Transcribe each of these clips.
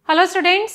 Hello students,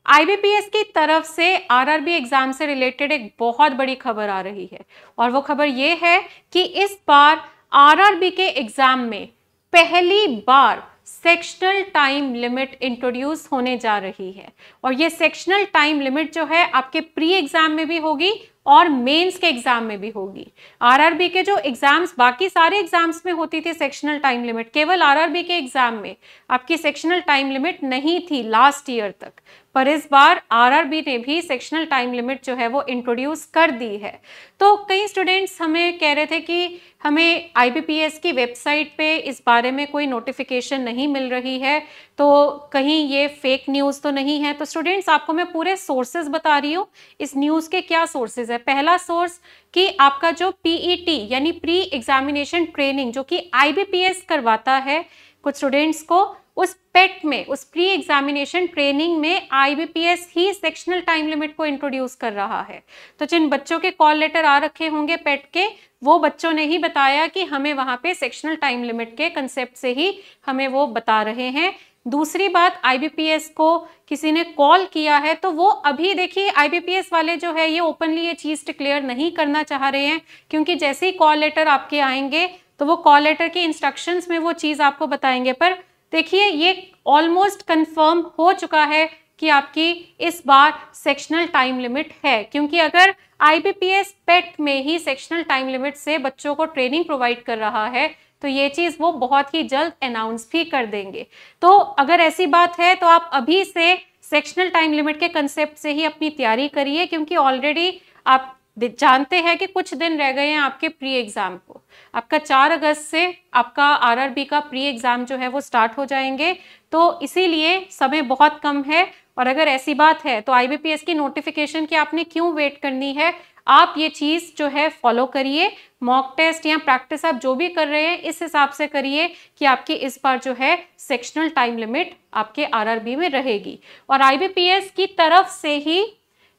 IBPS की तरफ से आरआरबी एग्जाम से रिलेटेड एक बहुत बड़ी खबर आ रही है और वो खबर ये है कि इस बार आरआरबी के एग्जाम में पहली बार सेक्शनल टाइम लिमिट इंट्रोड्यूस होने जा रही है। और ये सेक्शनल टाइम लिमिट जो है आपके प्री एग्जाम में भी होगी और मेंस के एग्जाम में भी होगी। आरआरबी के जो एग्जाम्स बाकी सारे एग्जाम्स में होती थी सेक्शनल टाइम लिमिट, केवल आरआरबी के एग्जाम में आपकी सेक्शनल टाइम लिमिट नहीं थी लास्ट ईयर तक, पर इस बार आरआरबी ने भी सेक्शनल टाइम लिमिट जो है वो इंट्रोड्यूस कर दी है। तो कई स्टूडेंट्स हमें कह रहे थे कि हमें आईबीपीएस की वेबसाइट पे इस बारे में कोई नोटिफिकेशन नहीं मिल रही है, तो कहीं ये फेक न्यूज़ तो नहीं है। तो स्टूडेंट्स, आपको मैं पूरे सोर्सेज बता रही हूँ। इस न्यूज़ के क्या सोर्सेज है? पहला सोर्स कि आपका जो पीईटी यानी प्री एग्जामिनेशन ट्रेनिंग जो कि आईबीपीएस करवाता है कुछ स्टूडेंट्स को, उस पेट में, उस प्री एग्जामिनेशन ट्रेनिंग में आईबीपीएस ही सेक्शनल टाइम लिमिट को इंट्रोड्यूस कर रहा है। तो जिन बच्चों के कॉल लेटर आ रखे होंगे पेट के, वो बच्चों ने ही बताया कि हमें वहां पे सेक्शनल टाइम लिमिट के कंसेप्ट से ही हमें वो बता रहे हैं। दूसरी बात, आईबीपीएस को किसी ने कॉल किया है तो वो अभी देखिए आईबीपीएस वाले जो है ये ओपनली ये चीज डिक्लेयर नहीं करना चाह रहे हैं, क्योंकि जैसे ही कॉल लेटर आपके आएंगे तो वो कॉल लेटर के इंस्ट्रक्शंस में वो चीज आपको बताएंगे। पर देखिए ये ऑलमोस्ट कंफर्म हो चुका है कि आपकी इस बार सेक्शनल टाइम लिमिट है, क्योंकि अगर आईबीपीएस पेट में ही सेक्शनल टाइम लिमिट से बच्चों को ट्रेनिंग प्रोवाइड कर रहा है तो ये चीज वो बहुत ही जल्द अनाउंस भी कर देंगे। तो अगर ऐसी बात है तो आप अभी से सेक्शनल टाइम लिमिट के कंसेप्ट से ही अपनी तैयारी करिए, क्योंकि ऑलरेडी आप जानते हैं कि कुछ दिन रह गए हैं आपके प्री एग्जाम को। आपका 4 अगस्त से आपका आरआरबी का प्री एग्जाम जो है वो स्टार्ट हो जाएंगे, तो इसीलिए समय बहुत कम है। और अगर ऐसी बात है तो आईबीपीएस की नोटिफिकेशन की आपने क्यों वेट करनी है? आप ये चीज जो है फॉलो करिए, मॉक टेस्ट या प्रैक्टिस आप जो भी कर रहे हैं इस हिसाब से करिए कि आपकी इस बार जो है सेक्शनल टाइम लिमिट आपके आरआरबी में रहेगी। और आईबीपीएस की तरफ से ही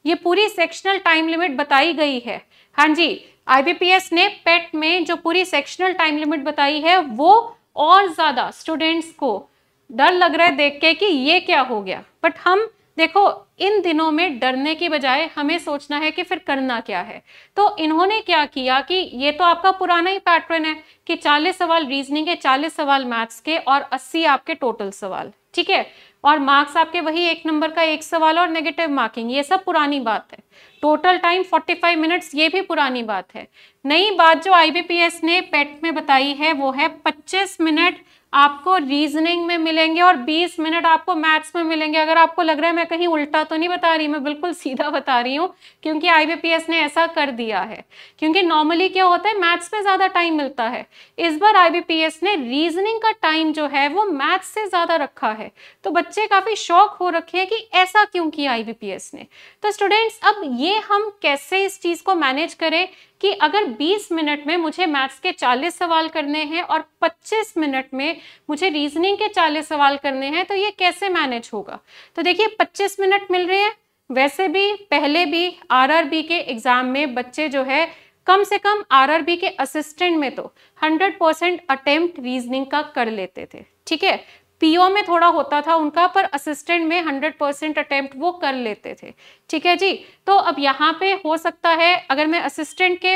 ये पूरी सेक्शनल टाइम लिमिट बताई गई है। हाँ जी, आईबीपीएस ने पेट में जो पूरी सेक्शनल टाइम लिमिट बताई है वो और ज्यादा स्टूडेंट्स को डर लग रहा है देख के कि ये क्या हो गया। बट हम देखो, इन दिनों में डरने की बजाय हमें सोचना है कि फिर करना क्या है। तो इन्होंने क्या किया कि ये तो आपका पुराना ही पैटर्न है कि 40 सवाल रीजनिंग के, 40 सवाल मैथ्स के और 80 आपके टोटल सवाल, ठीक है। और मार्क्स आपके वही 1 नंबर का 1 सवाल और नेगेटिव मार्किंग, ये सब पुरानी बात है। टोटल टाइम 45 मिनट्स, ये भी पुरानी बात है। नई बात जो आईबीपीएस ने पेट में बताई है वो है 25 मिनट आपको रीजनिंग में मिलेंगे और 20 मिनट आपको मैथ्स में मिलेंगे। अगर आपको लग रहा है मैं कहीं उल्टा तो नहीं बता रही, मैं बिल्कुल सीधा बता रही हूँ, क्योंकि आईबीपीएस ने ऐसा कर दिया है। क्योंकि नॉर्मली क्या होता है, मैथ्स में ज्यादा टाइम मिलता है, इस बार आईबीपीएस ने रीजनिंग का टाइम जो है वो मैथ्स से ज्यादा रखा है। तो बच्चे काफी शॉक हो रखे हैं कि ऐसा क्यों किया आईबीपीएस ने। तो स्टूडेंट्स, अब ये हम कैसे इस चीज को मैनेज करें कि अगर 20 मिनट में मुझे मैथ्स के 40 सवाल करने हैं और 25 मिनट में मुझे रीजनिंग के 40 सवाल करने हैं, तो ये कैसे मैनेज होगा? तो देखिए 25 मिनट मिल रहे हैं। वैसे भी पहले भी आरआरबी के एग्जाम में बच्चे जो है कम से कम आरआरबी के असिस्टेंट में तो 100% अटेम्प्ट रीजनिंग का कर लेते थे, ठीक है। पीओ में थोड़ा होता था उनका, पर असिस्टेंट में 100% अटेम्प्ट वो कर लेते थे, ठीक है जी। तो अब यहाँ पे हो सकता है, अगर मैं असिस्टेंट के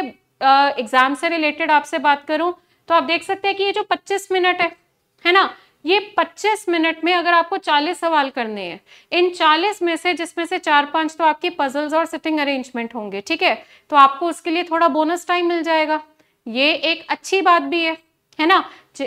एग्जाम से रिलेटेड आपसे बात करूं तो आप देख सकते हैं कि ये जो 25 मिनट है ना, ये 25 मिनट में अगर आपको 40 सवाल करने हैं, इन 40 में से जिसमें से 4-5 तो आपकी पजल्स और सिटिंग अरेंजमेंट होंगे, ठीक है, तो आपको उसके लिए थोड़ा बोनस टाइम मिल जाएगा। ये एक अच्छी बात भी है ना,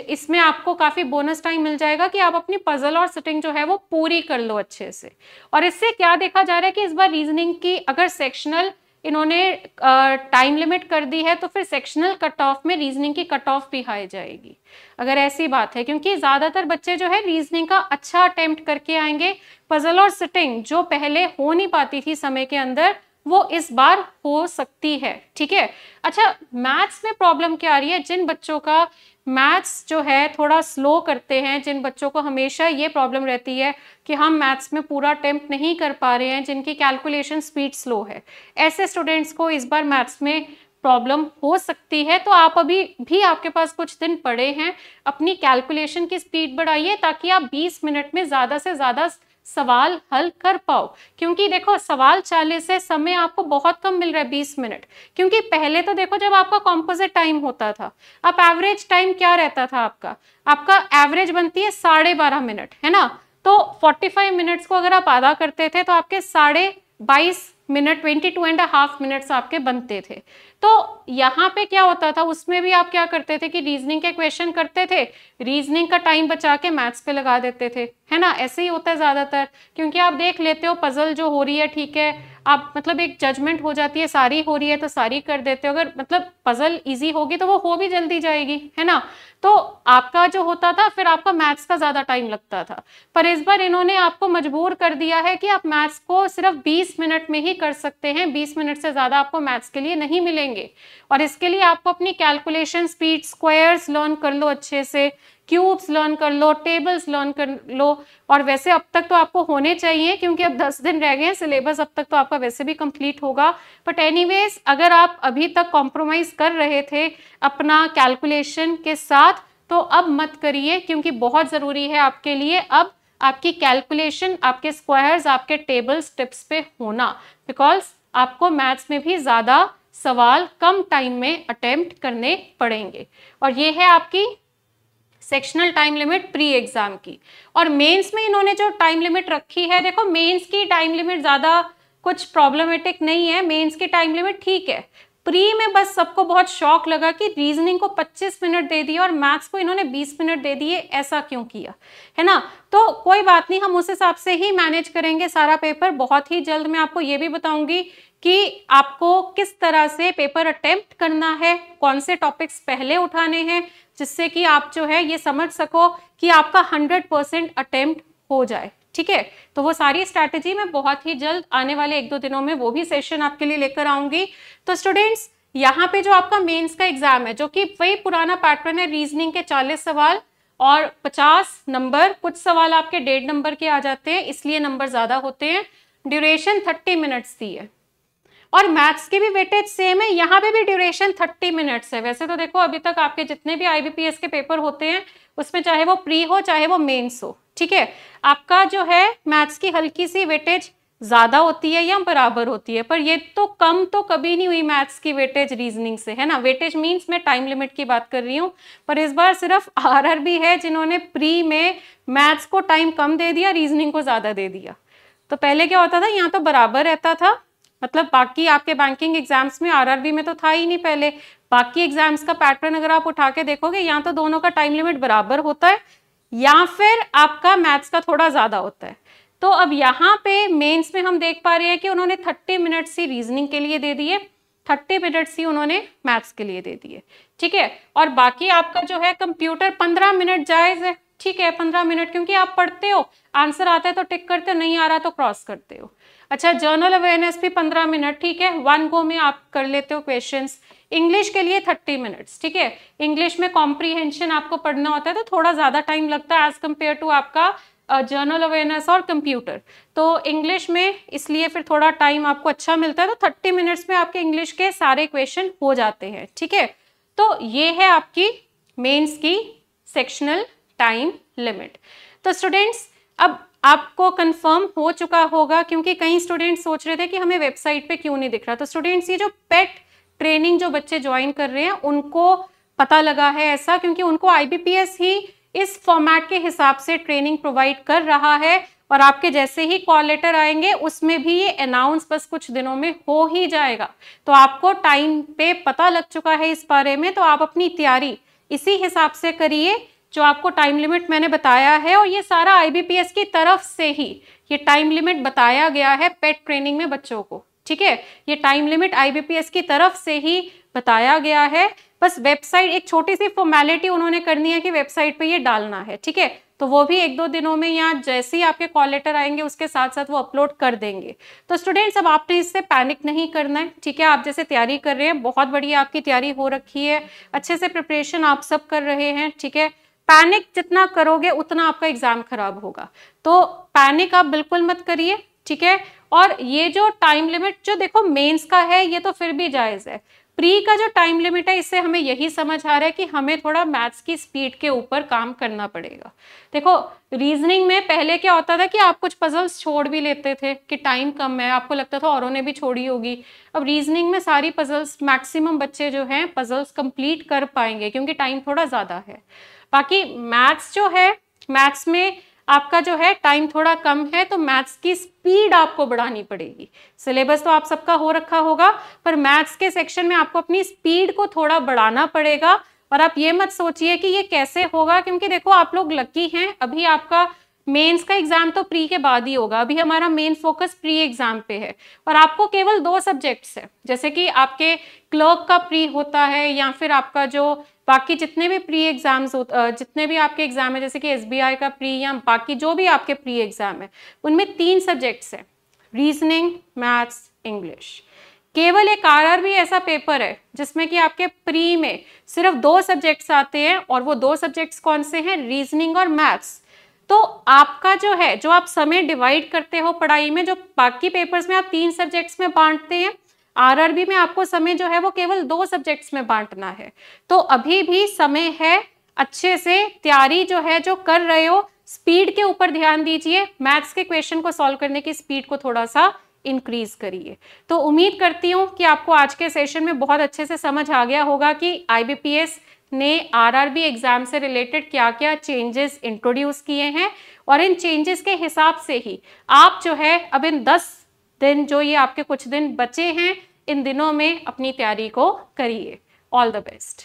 इसमें आपको काफी बोनस टाइम मिल जाएगा कि आप अपनी पजल और सिटिंग जो है वो पूरी कर लो अच्छे से। और इससे क्या देखा जा रहा है कि इस बार रीजनिंग की अगर सेक्शनल इन्होंने टाइम लिमिट कर दी है तो फिर सेक्शनल कट ऑफ में रीजनिंग की कट ऑफ भी हाई जाएगी, अगर ऐसी बात है। क्योंकि ज्यादातर बच्चे जो है रीजनिंग का अच्छा अटेम्प्ट करके आएंगे। पजल और सिटिंग जो पहले हो नहीं पाती थी समय के अंदर, वो इस बार हो सकती है, ठीक है। अच्छा, मैथ्स में प्रॉब्लम क्या आ रही है? जिन बच्चों का मैथ्स जो है थोड़ा स्लो करते हैं, जिन बच्चों को हमेशा ये प्रॉब्लम रहती है कि हम मैथ्स में पूरा अटेम्प्ट नहीं कर पा रहे हैं, जिनकी कैलकुलेशन स्पीड स्लो है, ऐसे स्टूडेंट्स को इस बार मैथ्स में प्रॉब्लम हो सकती है। तो आप अभी भी, आपके पास कुछ दिन पड़े हैं, अपनी कैलकुलेशन की स्पीड बढ़ाइए ताकि आप 20 मिनट में ज्यादा से ज्यादा सवाल हल कर पाओ। क्योंकि देखो सवाल 40 है, समय आपको बहुत कम मिल रहा है 20 मिनट। क्योंकि पहले तो देखो जब आपका कॉम्पोजिट टाइम होता था, अब एवरेज टाइम क्या रहता था आपका एवरेज बनती है 12.5 मिनट, है ना। तो 45 मिनट्स को अगर आप आधा करते थे तो आपके 22.5 मिनट 22.5 मिनट्स आपके बनते थे। तो यहाँ पे क्या होता था, उसमें भी आप क्या करते थे कि रीजनिंग के क्वेश्चन करते थे, रीजनिंग का टाइम बचा के मैथ्स पे लगा देते थे, है ना। ऐसे ही होता है ज्यादातर, क्योंकि आप देख लेते हो पजल जो हो रही है, ठीक है, आप मतलब एक जजमेंट हो जाती है, सारी हो रही है तो सारी कर देते हो। अगर मतलब पजल इजी होगी तो वो हो भी जल्दी जाएगी, है ना। तो आपका जो होता था फिर आपका मैथ्स का ज्यादा टाइम लगता था। पर इस बार इन्होंने आपको मजबूर कर दिया है कि आप मैथ्स को सिर्फ 20 मिनट में ही कर सकते हैं, 20 मिनट से ज्यादा आपको मैथ्स के लिए नहीं मिलेंगे। और इसके लिए आपको अपनी कैलकुलेशन स्पीड, स्क्वायर्स लर्न कर लो अच्छे से, क्यूब्स लर्न कर लो, टेबल्स लर्न कर लो। और वैसे अब तक तो आपको होने चाहिए, क्योंकि अब 10 दिन रह गए हैं, सिलेबस अब तक तो आपका वैसे भी कंप्लीट होगा। बट एनीवेज अगर आप अभी तक कॉम्प्रोमाइज कर रहे थे अपना कैलकुलेशन के साथ, तो अब मत करिए, क्योंकि बहुत जरूरी है आपके लिए अब आपकी कैलकुलेशन, आपके स्क्वायर्स, आपके टेबल्स, टिप्स पे होना। बिकॉज आपको मैथ्स में भी ज्यादा सवाल कम टाइम में अटेम्प्ट करने पड़ेंगे। और ये है आपकी sectional time limit pre exam की। और मेंस में इन्होंने जो टाइम लिमिट रखी है, देखो मेंस की टाइम लिमिट ज्यादा कुछ प्रॉब्लमेटिक नहीं है, मेंस की टाइम लिमिट ठीक है। प्री में बस सबको बहुत शॉक लगा कि रीजनिंग को 25 मिनट दे दिया और मैथ्स को इन्होंने 20 मिनट दे दिए, ऐसा क्यों किया, है ना। तो कोई बात नहीं, हम उस हिसाब से ही मैनेज करेंगे सारा पेपर। बहुत ही जल्द मैं आपको ये भी बताऊंगी कि आपको किस तरह से पेपर अटेम्प्ट करना है, कौन से टॉपिक्स पहले उठाने हैं, जिससे कि आप जो है ये समझ सको कि आपका 100% अटेम्प्ट हो जाए, ठीक है। तो वो सारी स्ट्रैटेजी मैं बहुत ही जल्द आने वाले 1-2 दिनों में वो भी सेशन आपके लिए लेकर आऊंगी। तो स्टूडेंट्स, यहाँ पे जो आपका मेंस का एग्जाम है, जो कि वही पुराना पैटर्न है, रीजनिंग के 40 सवाल और 50 नंबर, कुछ सवाल आपके 1.5 नंबर के आ जाते हैं, इसलिए नंबर ज्यादा होते हैं। ड्यूरेशन 30 मिनट्स दी है और मैथ्स की भी वेटेज सेम है, यहाँ पे भी ड्यूरेशन 30 मिनट्स है। वैसे तो देखो अभी तक आपके जितने भी IBPS के पेपर होते हैं उसमें चाहे वो प्री हो चाहे वो मेंस हो, ठीक है, आपका जो है मैथ्स की हल्की सी वेटेज ज्यादा होती है या बराबर होती है, पर ये तो कम तो कभी नहीं हुई मैथ्स की वेटेज रीजनिंग से, है ना। वेटेज मीन्स मैं टाइम लिमिट की बात कर रही हूँ। पर इस बार सिर्फ RRB है जिन्होंने प्री में मैथ्स को टाइम कम दे दिया, रीजनिंग को ज्यादा दे दिया। तो पहले क्या होता था, यहाँ तो बराबर रहता था, मतलब बाकी आपके बैंकिंग एग्जाम्स में, RRB में तो था ही नहीं पहले। बाकी एग्जाम्स का पैटर्न अगर आप उठा के देखोगे, यहाँ तो दोनों का टाइम लिमिट बराबर होता है या फिर आपका मैथ्स का थोड़ा ज्यादा होता है। तो अब यहाँ पे मेंस में हम देख पा रहे हैं कि उन्होंने 30 मिनट्स ही रीजनिंग के लिए दे दिए, 30 मिनट्स ही उन्होंने मैथ्स के लिए दे दिए, ठीक है। और बाकी आपका जो है कंप्यूटर 15 मिनट जायज है, ठीक है, 15 मिनट, क्योंकि आप पढ़ते हो, आंसर आता है तो टिक करते हो, नहीं आ रहा तो क्रॉस करते हो। अच्छा, जर्नल अवेयरनेस भी 15 मिनट, ठीक है, 1 गो में आप कर लेते हो क्वेश्चंस। इंग्लिश के लिए 30 मिनट्स, ठीक है। इंग्लिश में कॉम्प्रीहेंशन आपको पढ़ना होता है तो थोड़ा ज्यादा टाइम लगता है एज कंपेयर टू आपका जर्नल अवेयरनेस और कंप्यूटर। तो इंग्लिश में इसलिए फिर थोड़ा टाइम आपको अच्छा मिलता है, तो 30 मिनट्स में आपके इंग्लिश के सारे क्वेश्चन हो जाते हैं, ठीक है। तो ये है आपकी मेंस की सेक्शनल टाइम लिमिट। तो स्टूडेंट्स, अब आपको कंफर्म हो चुका होगा, क्योंकि कई स्टूडेंट्स सोच रहे थे कि हमें वेबसाइट पे क्यों नहीं दिख रहा। तो स्टूडेंट्स, ये जो पेट ट्रेनिंग जो बच्चे ज्वाइन कर रहे हैं उनको पता लगा है ऐसा, क्योंकि उनको IBPS ही इस फॉर्मेट के हिसाब से ट्रेनिंग प्रोवाइड कर रहा है। और आपके जैसे ही कॉल लेटर आएंगे उसमें भी ये अनाउंस बस कुछ दिनों में हो ही जाएगा। तो आपको टाइम पे पता लग चुका है इस बारे में, तो आप अपनी तैयारी इसी हिसाब से करिए जो आपको टाइम लिमिट मैंने बताया है। और ये सारा IBPS की तरफ से ही ये टाइम लिमिट बताया गया है पेट ट्रेनिंग में बच्चों को, ठीक है। ये टाइम लिमिट IBPS की तरफ से ही बताया गया है। बस वेबसाइट, एक छोटी सी फॉर्मेलिटी उन्होंने करनी है कि वेबसाइट पे ये डालना है, ठीक है। तो वो भी 1-2 दिनों में या जैसे ही आपके कॉल लेटर आएंगे उसके साथ साथ वो अपलोड कर देंगे। तो स्टूडेंट्स, अब आपने इससे पैनिक नहीं करना है, ठीक है। आप जैसे तैयारी कर रहे हैं, बहुत बढ़िया आपकी तैयारी हो रखी है, अच्छे से प्रिपरेशन आप सब कर रहे हैं, ठीक है। पैनिक जितना करोगे उतना आपका एग्जाम खराब होगा, तो पैनिक आप बिल्कुल मत करिए, ठीक है। और ये जो टाइम लिमिट जो देखो मेंस का है ये तो फिर भी जायज है, प्री का जो टाइम लिमिट है, इससे हमें यही समझ आ रहा है कि हमें थोड़ा मैथ्स की स्पीड के ऊपर काम करना पड़ेगा। देखो रीजनिंग में पहले क्या होता था कि आप कुछ पजल्स छोड़ भी लेते थे कि टाइम कम है, आपको लगता था औरों ने भी छोड़ी होगी। अब रीजनिंग में सारी पजल्स मैक्सिमम बच्चे जो हैं पजल्स कंप्लीट कर पाएंगे क्योंकि टाइम थोड़ा ज्यादा है। बाकी मैथ्स जो है, मैथ्स में आपका जो है टाइम थोड़ा कम है, तो मैथ्स की स्पीड आपको बढ़ानी पड़ेगी। सिलेबस तो आप सबका हो रखा होगा, पर मैथ्स के सेक्शन में आपको अपनी स्पीड को थोड़ा बढ़ाना पड़ेगा। और आप ये मत सोचिए कि ये कैसे होगा, क्योंकि देखो आप लोग लकी हैं, अभी आपका मेंस का एग्जाम तो प्री के बाद ही होगा। अभी हमारा मेन फोकस प्री एग्जाम पे है और आपको केवल 2 सब्जेक्ट्स है, जैसे कि आपके क्लर्क का प्री होता है या फिर आपका जो बाकी जितने भी प्री एग्जाम्स जितने भी आपके एग्जाम है, जैसे कि एसबीआई का प्री या बाकी जो भी आपके प्री एग्जाम है, उनमें 3 सब्जेक्ट्स हैं, रीजनिंग, मैथ्स, इंग्लिश। केवल एक आरआरबी ऐसा पेपर है जिसमें कि आपके प्री में सिर्फ 2 सब्जेक्ट्स आते हैं, और वो 2 सब्जेक्ट्स कौन से हैं? रीजनिंग और मैथ्स। तो आपका जो है, जो आप समय डिवाइड करते हो पढ़ाई में, जो बाकी पेपर्स में आप 3 सब्जेक्ट्स में बांटते हैं, आरआरबी में आपको समय जो है वो केवल 2 सब्जेक्ट्स में बांटना है। तो अभी भी समय है, अच्छे से तैयारी जो है जो कर रहे हो, स्पीड के ऊपर ध्यान दीजिए, मैथ्स के क्वेश्चन को सॉल्व करने की स्पीड को थोड़ा सा इंक्रीज करिए। तो उम्मीद करती हूँ कि आपको आज के सेशन में बहुत अच्छे से समझ आ गया होगा कि आईबीपीएस ने आरआरबी एग्जाम से रिलेटेड क्या क्या चेंजेस इंट्रोड्यूस किए हैं, और इन चेंजेस के हिसाब से ही आप जो है अब इन 10 दिन, जो ये आपके कुछ दिन बचे हैं, इन दिनों में अपनी तैयारी को करिए। All the best.